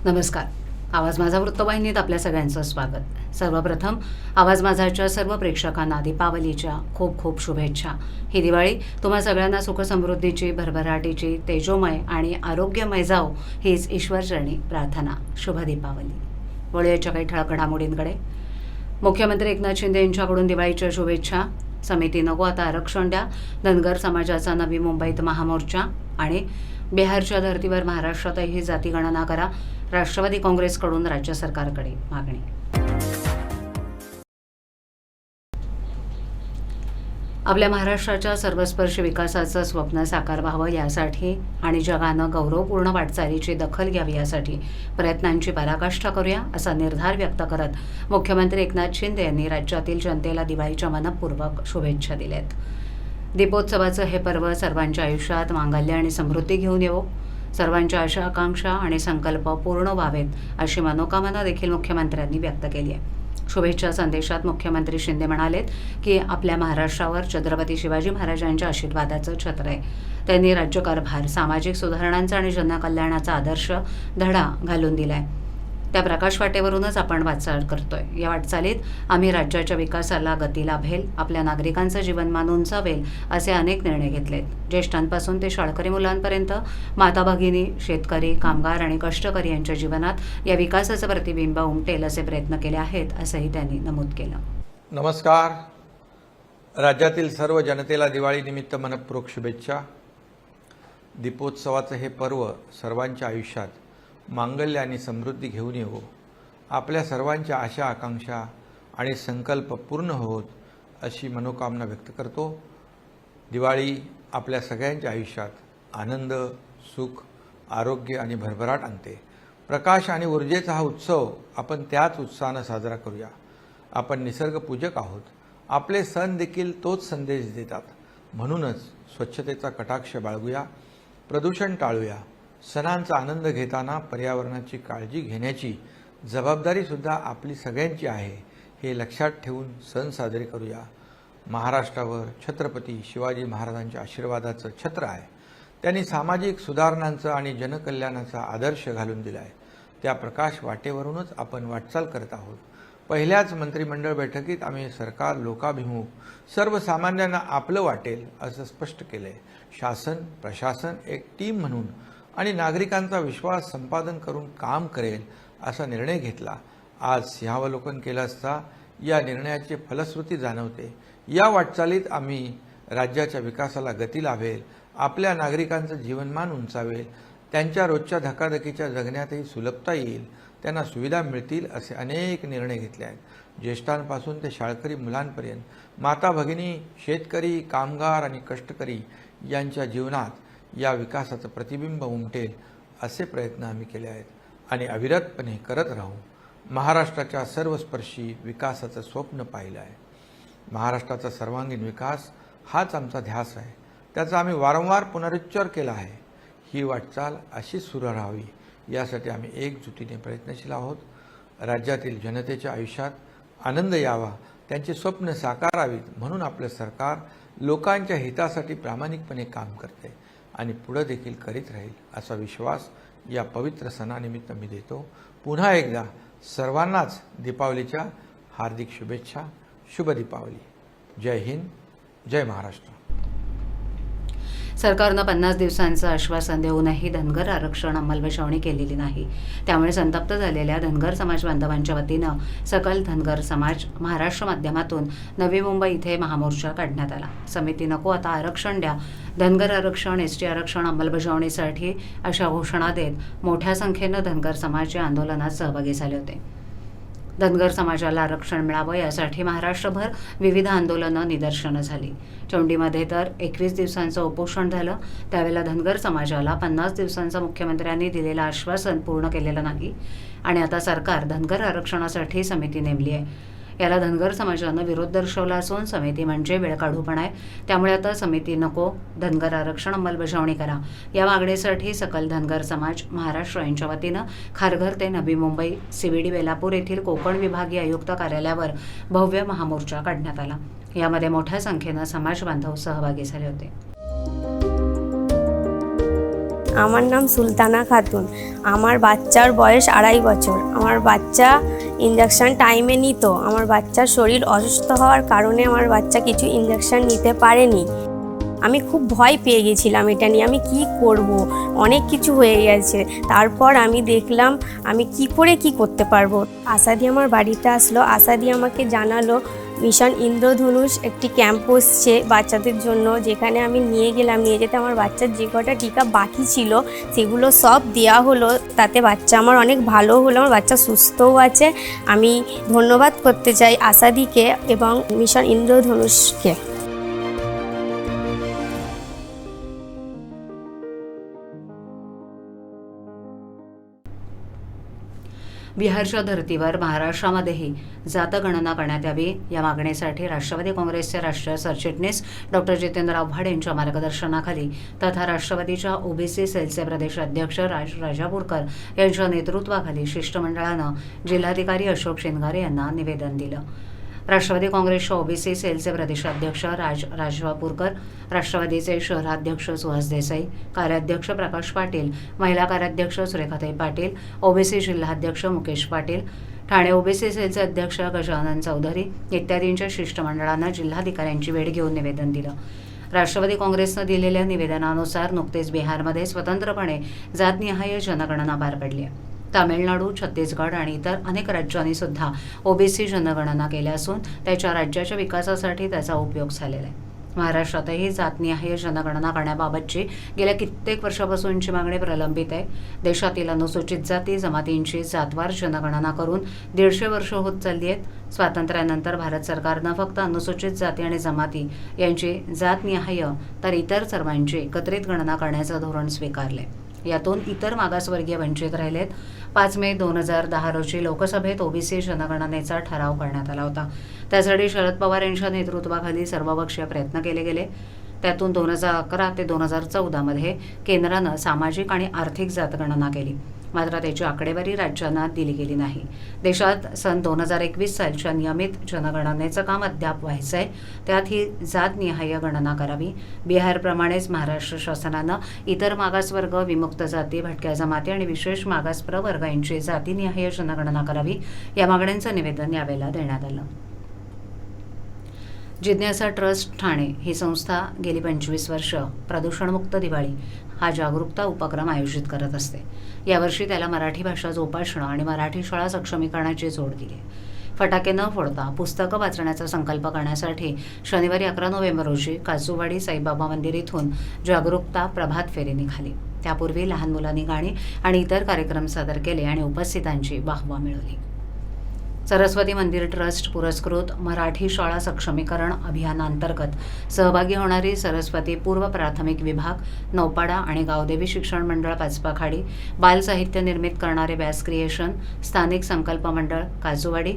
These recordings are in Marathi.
नमस्कार. आवाज माझा वृत्तवाहिनीत आपल्या सगळ्यांचं स्वागत. सर्वप्रथम आवाज माझाच्या सर्व प्रेक्षकांना दीपावलीच्या खूप खूप शुभेच्छा. ही दिवाळी तुम्हा सगळ्यांना सुखसमृद्धीची, भरभराटीची, तेजोमय आणि आरोग्यमय जाओ हीच ईश्वरचरणी प्रार्थना. शुभ दीपावली. वळूयाच्या काही ठळक घडामोडींकडे. मुख्यमंत्री एकनाथ शिंदे यांच्याकडून दिवाळीच्या शुभेच्छा. समिती नको आता आरक्षण द्या, धनगर समाजाचा नवी मुंबईत महामोर्चा. आणि बिहारच्या धर्तीवर महाराष्ट्रातही जातीगणना करा, राष्ट्रवादी काँग्रेसकडून राज्य सरकारकडे मागणी. आपल्या महाराष्ट्राच्या सर्वस्पर्शी विकासाचं स्वप्न साकार व्हावं यासाठी आणि जगानं गौरवपूर्ण वाटचालीची दखल घ्यावी यासाठी प्रयत्नांची पराकाष्ठा करूया असा निर्धार व्यक्त करत मुख्यमंत्री एकनाथ शिंदे यांनी राज्यातील जनतेला दिवाळीच्या मनपूर्वक शुभेच्छा दिल्यात. दीपोत्सवाचं हे पर्व सर्वांच्या आयुष्यात मांगल्य आणि समृद्धी घेऊन येवो, सर्वांच्या आशा आकांक्षा आणि संकल्प पूर्ण व्हावेत अशी मनोकामना देखील मुख्यमंत्र्यांनी व्यक्त केली आहे. शुभेच्छा संदेशात मुख्यमंत्री शिंदे म्हणालेत की आपल्या महाराष्ट्रावर छत्रपती शिवाजी महाराजांच्या आशीर्वादाचं छत्र आहे. त्यांनी राज्यकारभार, सामाजिक सुधारणांचा आणि जनकल्याणाचा आदर्श धडा घालून दिलाय. त्या प्रकाशवाटेवरूनच आपण वाटचाल करतोय. या वाटचालीत आम्ही राज्याच्या विकासाला गती लाभेल, आपल्या नागरिकांचं जीवनमान उंचावेल असे अनेक निर्णय घेतलेत. ज्येष्ठांपासून ते शाळकरी मुलांपर्यंत माता भगिनी, शेतकरी, कामगार आणि कष्टकरी यांच्या जीवनात या विकासाचं प्रतिबिंब उमटेल असे प्रयत्न केले आहेत असंही त्यांनी नमूद केलं. नमस्कार. राज्यातील सर्व जनतेला दिवाळीनिमित्त मनपूर्वक शुभेच्छा. दीपोत्सवाचं हे पर्व सर्वांच्या आयुष्यात मांगल्य आणि समृद्धी घेऊन येवो, आपल्या सर्वांच्या आशा आकांक्षा आणि संकल्प पूर्ण होत अशी मनोकामना व्यक्त करतो. दिवाळी आपल्या सगळ्यांच्या आयुष्यात आनंद, सुख, आरोग्य आणि भरभराट आणते. प्रकाश आणि ऊर्जेचा हा उत्सव आपण त्याच उत्साहानं साजरा करूया. आपण निसर्गपूजक आहोत. आपले सण देखील तोच संदेश देतात. म्हणूनच स्वच्छतेचा कटाक्ष बाळगूया, प्रदूषण टाळूया. सणांचा आनंद घेताना पर्यावरणाची काळजी घेण्याची जबाबदारीसुद्धा आपली सगळ्यांची आहे हे लक्षात ठेवून सण साजरे करूया. महाराष्ट्रावर छत्रपती शिवाजी महाराजांच्या आशीर्वादाचं छत्र आहे. त्यांनी सामाजिक सुधारणांचा आणि जनकल्याणाचा आदर्श घालून दिला आहे. त्या प्रकाश वाटेवरूनच आपण वाटचाल करत आहोत. पहिल्याच मंत्रिमंडळ बैठकीत आम्ही सरकार लोकाभिमुख, सर्वसामान्यांना आपलं वाटेल असं स्पष्ट केलं आहे. शासन प्रशासन एक टीम म्हणून आणि नागरिकांचा विश्वास संपादन करून काम करेल असा निर्णय घेतला. आज सिंहावलोकन केलं असता या निर्णयाची फलश्रुती जाणवते. या वाटचालीत आम्ही राज्याच्या विकासाला गती लाभेल, आपल्या नागरिकांचं जीवनमान उंचावेल, त्यांच्या रोजच्या धकाधकीच्या जगण्यातही सुलभता येईल, त्यांना सुविधा मिळतील असे अनेक निर्णय घेतले आहेत. ज्येष्ठांपासून ते शाळकरी मुलांपर्यंत, माता भगिनी, शेतकरी, कामगार आणि कष्टकरी यांच्या जीवनात या विकासाचं प्रतिबिंब उमटेल असे प्रयत्न आम्ही केले आहेत आणि अविरतपणे करत राहू. महाराष्ट्राच्या सर्वस्पर्शी विकासाचं स्वप्न पाहिलं आहे. महाराष्ट्राचा सर्वांगीण विकास हाच आमचा ध्यास आहे. त्याचा आम्ही वारंवार पुनरुच्चार केला आहे. ही वाटचाल अशीच सुरू राहावी यासाठी आम्ही एकजुटीने प्रयत्नशील आहोत. राज्यातील जनतेच्या आयुष्यात आनंद यावा, त्यांची स्वप्न साकारावीत म्हणून आपलं सरकार लोकांच्या हितासाठी प्रामाणिकपणे काम करते आणि पुढे देखील करीत राहील असा विश्वास या पवित्र सणानिमित्त मी देतो. पुन्हा एकदा सर्वांनाच दीपावलीच्या हार्दिक शुभेच्छा. शुभ दीपावली. जय हिंद, जय महाराष्ट्र. सरकारनं 50 दिवसांचं आश्वासन देऊनही धनगर आरक्षण अंमलबजावणी केलेली नाही. त्यामुळे संतप्त झालेल्या धनगर समाज बांधवांच्या वतीनं सकल धनगर समाज महाराष्ट्र माध्यमातून नवी मुंबई इथे महामोर्चा काढण्यात आला. समिती नको आता आरक्षण द्या, धनगर आरक्षण, एसटी आरक्षण अंमलबजावणीसाठी अशा घोषणा देत मोठ्या संख्येनं धनगर समाज या आंदोलनात सहभागी झाले होते. धनगर समाजाला आरक्षण मिळावं यासाठी महाराष्ट्रभर विविध आंदोलनं, निदर्शनं झाली. चौंडीमध्ये तर 21 दिवसांचं उपोषण झालं. त्यावेळेला धनगर समाजाला 50 दिवसांचं मुख्यमंत्र्यांनी दिलेलं आश्वासन पूर्ण केलेलं नाही आणि आता सरकार धनगर आरक्षणासाठी समिती नेमली आहे. याला धनगर समाजानं विरोध दर्शवला असून समिती म्हणजे वेळकाढूपणा आहे. त्यामुळे आता समिती नको, धनगर आरक्षण अंमलबजावणी करा या मागणीसाठी सकल धनगर समाज महाराष्ट्र यांच्या वतीनं खारघर ते नवी मुंबई, CBD बेलापूर येथील कोकण विभागीय आयुक्त कार्यालयावर भव्य महामोर्चा काढण्यात आला. यामध्ये मोठ्या संख्येनं समाज बांधव सहभागी झाले होते. আমার নাম সুলতানা খাতুন। আমার বাচ্চার বয়স 2.5 বছর। আমার বাচ্চা ইঞ্জেকশন টাইমে নিত। আমার বাচ্চার শরীর অসুস্থ হওয়ার কারণে আমার বাচ্চা কিছু ইঞ্জেকশন নিতে পারেনি। আমি খুব ভয় পেয়ে গেছিলাম এটা নিয়ে, আমি কি করব, অনেক কিছু হয়ে গেছে। তারপর আমি দেখলাম আমি কি করে কি করতে পারবো। আশাদি আমার বাড়িতে আসলো, আশাদি আমাকে জানালো মিশন ইন্দ্রধনুষ একটি ক্যাম্প বসছে বাচ্চাদের জন্য, যেখানে আমি নিয়ে গেলাম। নিয়ে যেতে আমার বাচ্চার যে কটা টিকা বাকি ছিল সেগুলো সব দেওয়া হলো। তাতে বাচ্চা আমার অনেক ভালো হলো, আমার বাচ্চা সুস্থও আছে। আমি ধন্যবাদ করতে চাই আশাদিকে এবং মিশন ইন্দ্রধনুষকে। बिहारच्या धर्तीवर महाराष्ट्रामध्येही जातगणना करण्यात यावी या मागणीसाठी राष्ट्रवादी काँग्रेसचे राष्ट्रीय सरचिटणीस डॉक्टर जितेंद्र आव्हाड यांच्या मार्गदर्शनाखाली तथा राष्ट्रवादीच्या ओबीसी सेलचे प्रदेश अध्यक्ष राजापूरकर यांच्या नेतृत्वाखाली शिष्टमंडळानं जिल्हाधिकारी अशोक शिंगारे यांना निवेदन दिलं। राष्ट्रवादी काँग्रेसच्या ओबीसी सेलचे प्रदेशाध्यक्ष राजापूरकर, राष्ट्रवादीचे शहराध्यक्ष सुहास देसाई, कार्याध्यक्ष प्रकाश पाटील, महिला कार्याध्यक्ष सुरेखाताई पाटील, ओबीसी जिल्हाध्यक्ष मुकेश पाटील, ठाणे ओबीसी सेलचे अध्यक्ष गजानन चौधरी इत्यादींच्या शिष्टमंडळानं जिल्हाधिकाऱ्यांची भेट घेऊन निवेदन दिलं। राष्ट्रवादी काँग्रेसनं दिलेल्या निवेदनानुसार नुकतेच बिहारमध्ये स्वतंत्रपणे जातनिहाय जनगणना पार पडली आहे। तामिळनाडू, छत्तीसगड आणि इतर अनेक राज्यांनी सुद्धा ओबीसी जनगणना केल्या असून त्याच्या राज्याच्या विकासासाठी त्याचा उपयोग झालेला आहे। महाराष्ट्रातही जातनिहाय जनगणना करण्याबाबतची गेल्या कित्येक वर्षापासूनची मागणी प्रलंबित आहे। देशातील अनुसूचित जाती जमातींची जातवार जनगणना करून 150 वर्ष होत चालली आहेत। स्वातंत्र्यानंतर भारत सरकारनं फक्त अनुसूचित जाती आणि जमाती यांची जातनिहाय तर इतर सर्वांची एकत्रित गणना करण्याचं धोरण स्वीकारले। यातून इतर मागासवर्गीय वंचित राहिलेत। 5 मे 2010 रोजी लोकसभेत ओबीसी जनगणनेचा ठराव करण्यात आला होता। त्यासाठी शरद पवार यांच्या नेतृत्वाखाली सर्वपक्षीय प्रयत्न केले गेले। त्यातून 2011 ते 2014 मध्ये केंद्रानं सामाजिक आणि आर्थिक जातगणना केली, मात्र त्याची आकडेवारी राज्यांना दिली गेली नाही। देशात सन 2021 सालच्या नियमित जनगणनेचं काम अद्याप व्हायचं आहे, त्यात ही जातनिहाय गणना करावी। बिहारप्रमाणेच महाराष्ट्र शासनानं इतर मागासवर्ग, विमुक्त जाती, भटक्या जमाती आणि विशेष मागास प्रवर्ग यांची जातीनिहाय जनगणना करावी या मागण्यांचं निवेदन यावेळेला देण्यात आलं। जिज्ञासा ट्रस्ट ठाणे ही संस्था गेली 25 वर्ष प्रदूषणमुक्त दिवाळी हा जागरूकता उपक्रम आयोजित करत असते। यावर्षी त्याला मराठी भाषा जोपासणं आणि मराठी शाळा सक्षमीकरणाची जोड दिली। फटाके न फोडता पुस्तकं वाचण्याचा संकल्प करण्यासाठी शनिवारी 11 नोव्हेंबर रोजी काजूवाडी साईबाबा मंदिर इथून जागरूकता प्रभात फेरी निघाली। त्यापूर्वी लहान मुलांनी गाणी आणि इतर कार्यक्रम सादर केले आणि उपस्थितांची वाहवा मिळवली। सरस्वती मंदिर ट्रस्ट पुरस्कृत मराठी शाळा सक्षमीकरण अभियानांतर्गत सहभागी होणारी सरस्वती पूर्व प्राथमिक विभाग, नौपाडा आणि गावदेवी शिक्षण मंडळ पाचपाखाडी, बाल साहित्य निर्मित करणारे व्यास क्रिएशन, स्थानिक संकल्प मंडळ काजूवाडी,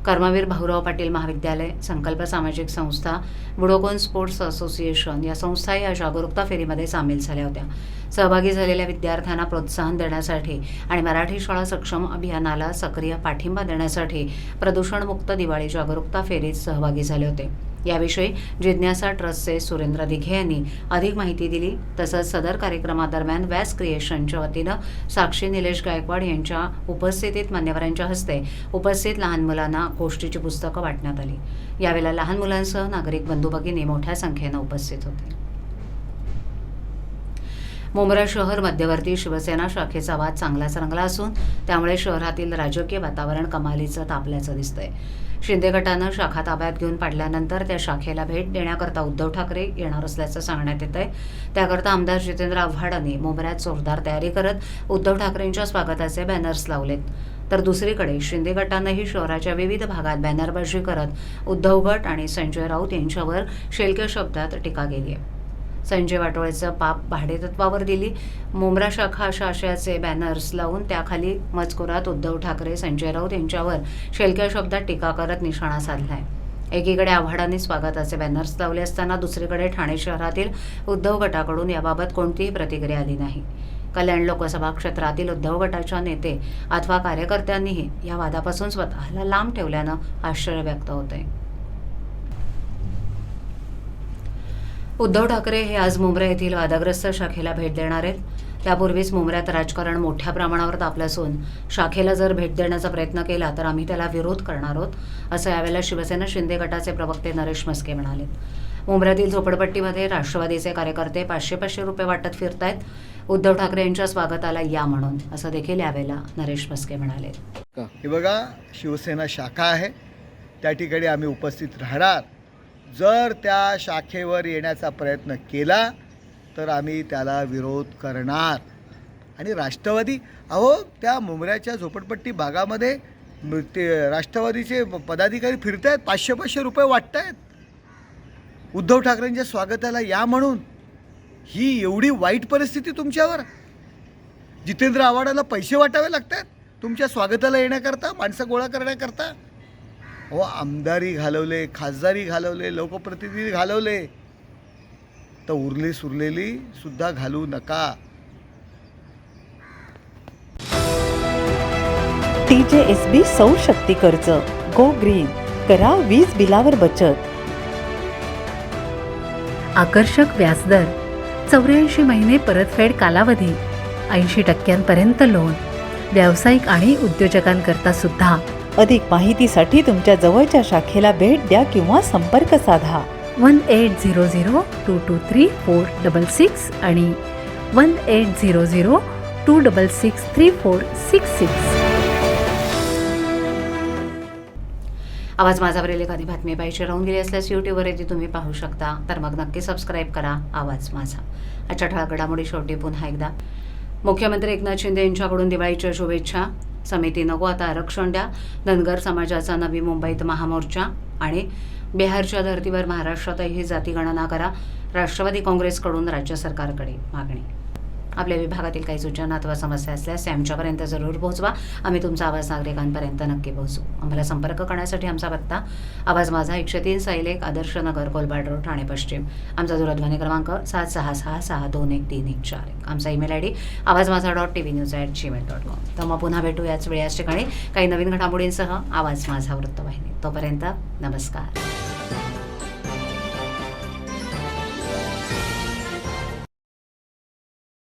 कर्मवीर भाऊराव पाटील महाविद्यालय, संकल्प सामाजिक संस्था, बुडोकोन स्पोर्ट्स असोसिएशन या संस्था या जागरूकता फेरीमध्ये सामील झाल्या होत्या। सहभागी झालेल्या विद्यार्थ्यांना प्रोत्साहन देण्यासाठी आणि मराठी शाळा सक्षम अभियानाला सक्रिय पाठिंबा देण्यासाठी प्रदूषणमुक्त दिवाळी जागरूकता फेरीत सहभागी झाले होते। याविषयी जिज्ञासा ट्रस्टचे सुरेंद्र दिघे यांनी अधिक माहिती दिली। तसंच सदर कार्यक्रमादरम्यान व्यास क्रिएशनच्या वतीनं साक्षी निलेश गायकवाड यांच्या उपस्थितीत मान्यवरांच्या हस्ते उपस्थित लहान मुलांना गोष्टीची पुस्तकं वाटण्यात आली। यावेळेला लहान मुलांसह नागरिक बंधू भगिनी मोठ्या संख्येनं उपस्थित होते। मुंब्रा शहर मध्यवर्ती शिवसेना शाखेचा वाद चांगलाच रंगला असून त्यामुळे शहरातील राजकीय वातावरण कमालीचं तापल्याचं दिसतंय। शिंदे गटानं शाखा ताब्यात घेऊन पाडल्यानंतर त्या शाखेला भेट देण्याकरता उद्धव ठाकरे येणार असल्याचं सांगण्यात येत आहे। त्याकरता आमदार जितेंद्र आव्हाडांनी मुंब्र्यात जोरदार तयारी करत उद्धव ठाकरेंच्या स्वागताचे बॅनर्स लावलेत। तर दुसरीकडे शिंदे गटानंही शहराच्या विविध भागात बॅनरबाजी करत उद्धव गट आणि संजय राऊत यांच्यावर शेलक्या शब्दात टीका केली आहे। संजय वाटोळेचं पाप भाडेतत्वावर दिली। मुंब्रा शाखा अशा आशयाचे बॅनर्स लावून त्याखाली मजकुरात उद्धव ठाकरे, संजय राऊत यांच्यावर शेलक्या शब्दात टीका करत निशाणा साधलाय। एकीकडे आव्हाडांनी स्वागताचे बॅनर्स लावले असताना दुसरीकडे ठाणे शहरातील उद्धव गटाकडून याबाबत कोणतीही प्रतिक्रिया आली नाही। कल्याण लोकसभा क्षेत्रातील उद्धव गटाच्या नेते अथवा कार्यकर्त्यांनीही या वादापासून स्वतःला लांब ठेवल्यानं आश्चर्य व्यक्त होतंय। उद्धव ठाकरे हे आज मुंब्रा येथील वादग्रस्त शाखेला भेट देणार आहेत। त्यापूर्वीच मुंबऱ्यात राजकारण मोठ्या प्रमाणावर तापलं असून शाखेला जर भेट देण्याचा प्रयत्न केला तर आम्ही त्याला विरोध करणार आहोत, असं यावेळेला शिवसेना शिंदे गटाचे प्रवक्ते नरेश म्हस्के म्हणाले. मुंबऱ्यातील झोपडपट्टीमध्ये राष्ट्रवादीचे कार्यकर्ते 500-500 रुपये वाटत फिरतायत. उद्धव ठाकरे यांच्या स्वागताला या म्हणून, असं देखील यावेळेला नरेश म्हस्के म्हणाले. हे बघा, शिवसेना शाखा आहे, त्या ठिकाणी आम्ही उपस्थित राहणार. जर त्या शाखेवर येण्याचा प्रयत्न केला तर आम्ही त्याला विरोध करणार. आणि राष्ट्रवादी, अहो त्या मुंबऱ्याच्या झोपडपट्टी भागामध्ये ते राष्ट्रवादीचे पदाधिकारी फिरत आहेत, 500-500 रुपये वाटत आहेत उद्धव ठाकरेंच्या स्वागताला या म्हणून. ही एवढी वाईट परिस्थिती तुमच्यावर. जितेंद्र आव्हाडाला पैसे वाटावे लागतात तुमच्या स्वागताला येण्याकरता, माणसं गोळा करण्याकरता. हो, आमदारी घालवले, खासदारी घालवले, लोकप्रतिनिधी घालवले, तर उरली सुरलेली सुद्धा घालू नका. TJSB सौर शक्ती कर्ज, गो ग्रीन, करा वीज बिलावर बचत. आकर्षक व्याजदर, 84 महिने परतफेड कालावधी, 80% लोन, व्यावसायिक आणि उद्योजकांकरता सुद्धा. अधिक माहितीसाठी तुमच्या जवळच्या शाखेला भेट द्या किंवा संपर्क साधा. 1800-223-466 आणि 1800-266-3466. आवाज माझावरील एखादी बातमी पाहिजे राहून गेली असल्यास यूट्यूबवर ती तुम्ही पाहू शकता, तर मग नक्की सबस्क्राईब करा आवाज माझा. आजच्या ठळक घडामोडी शेवटी पुन्हा एकदा. मुख्यमंत्री एकनाथ शिंदे यांच्याकडून दिवाळीच्या शुभेच्छा. समिती नको आता आरक्षण द्या, धनगर समाजाचा नवी मुंबईत महामोर्चा. आणि बिहारच्या धर्तीवर महाराष्ट्रातही जातीगणना करा, राष्ट्रवादी काँग्रेसकडून राज्य सरकारकडे मागणी. आपल्या विभागातील काही सूचना अथवा समस्या असल्यास त्या आमच्यापर्यंत जरूर पोहोचवा. आम्ही तुमचा आवाज नागरिकांपर्यंत नक्की पोहोचू. आम्हाला संपर्क करण्यासाठी आमचा पत्ता आवाज माझा 103 साईलेक, आदर्श नगर, कोलबाड रोड, ठाणे पश्चिम. आमचा दूरध्वनी क्रमांक 7666621214. आमचा ईमेल ID awazmaza.tvnews@gmail.com. तर मग पुन्हा भेटू याच वेळी याच ठिकाणी काही नवीन घडामोडींसह आवाज माझा वृत्तवाहिनी. तोपर्यंत नमस्कार.